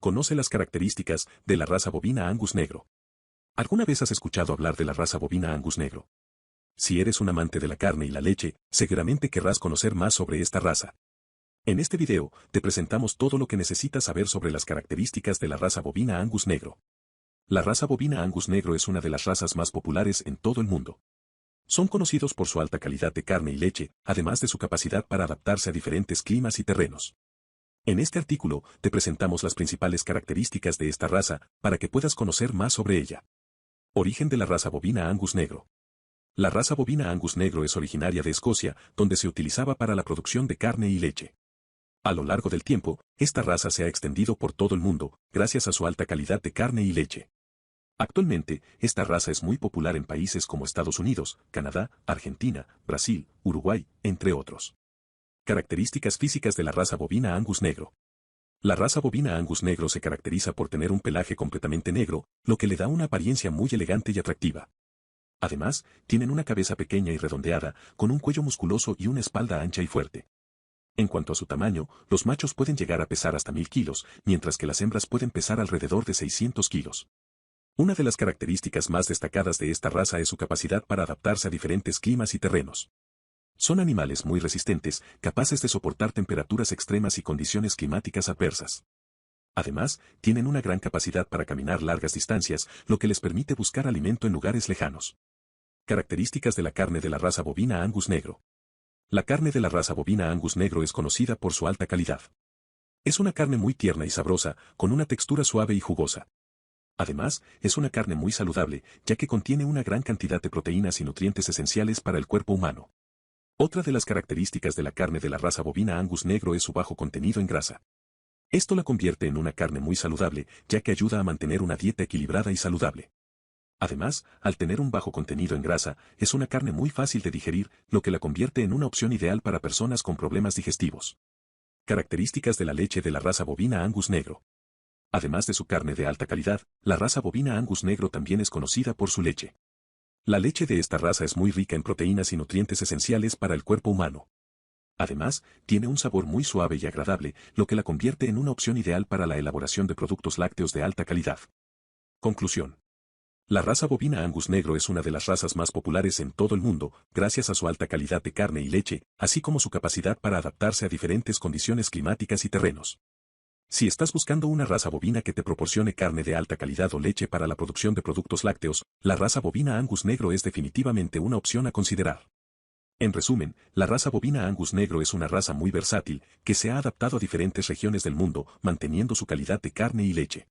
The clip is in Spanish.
Conoce las características de la raza bovina Angus negro. ¿Alguna vez has escuchado hablar de la raza bovina Angus negro? Si eres un amante de la carne y la leche, seguramente querrás conocer más sobre esta raza. En este video, te presentamos todo lo que necesitas saber sobre las características de la raza bovina Angus negro. La raza bovina Angus negro es una de las razas más populares en todo el mundo. Son conocidos por su alta calidad de carne y leche, además de su capacidad para adaptarse a diferentes climas y terrenos. En este artículo, te presentamos las principales características de esta raza, para que puedas conocer más sobre ella. Origen de la raza bovina Angus negro. La raza bovina Angus negro es originaria de Escocia, donde se utilizaba para la producción de carne y leche. A lo largo del tiempo, esta raza se ha extendido por todo el mundo, gracias a su alta calidad de carne y leche. Actualmente, esta raza es muy popular en países como Estados Unidos, Canadá, Argentina, Brasil, Uruguay, entre otros. Características físicas de la raza bovina Angus negro. La raza bovina Angus negro se caracteriza por tener un pelaje completamente negro, lo que le da una apariencia muy elegante y atractiva. Además, tienen una cabeza pequeña y redondeada, con un cuello musculoso y una espalda ancha y fuerte. En cuanto a su tamaño, los machos pueden llegar a pesar hasta 1000 kilos, mientras que las hembras pueden pesar alrededor de 600 kilos. Una de las características más destacadas de esta raza es su capacidad para adaptarse a diferentes climas y terrenos. Son animales muy resistentes, capaces de soportar temperaturas extremas y condiciones climáticas adversas. Además, tienen una gran capacidad para caminar largas distancias, lo que les permite buscar alimento en lugares lejanos. Características de la carne de la raza bovina Angus negro. La carne de la raza bovina Angus negro es conocida por su alta calidad. Es una carne muy tierna y sabrosa, con una textura suave y jugosa. Además, es una carne muy saludable, ya que contiene una gran cantidad de proteínas y nutrientes esenciales para el cuerpo humano. Otra de las características de la carne de la raza bovina Angus negro es su bajo contenido en grasa. Esto la convierte en una carne muy saludable, ya que ayuda a mantener una dieta equilibrada y saludable. Además, al tener un bajo contenido en grasa, es una carne muy fácil de digerir, lo que la convierte en una opción ideal para personas con problemas digestivos. Características de la leche de la raza bovina Angus negro. Además de su carne de alta calidad, la raza bovina Angus negro también es conocida por su leche. La leche de esta raza es muy rica en proteínas y nutrientes esenciales para el cuerpo humano. Además, tiene un sabor muy suave y agradable, lo que la convierte en una opción ideal para la elaboración de productos lácteos de alta calidad. Conclusión. La raza bovina Angus negro es una de las razas más populares en todo el mundo, gracias a su alta calidad de carne y leche, así como su capacidad para adaptarse a diferentes condiciones climáticas y terrenos. Si estás buscando una raza bovina que te proporcione carne de alta calidad o leche para la producción de productos lácteos, la raza bovina Angus negro es definitivamente una opción a considerar. En resumen, la raza bovina Angus negro es una raza muy versátil, que se ha adaptado a diferentes regiones del mundo, manteniendo su calidad de carne y leche.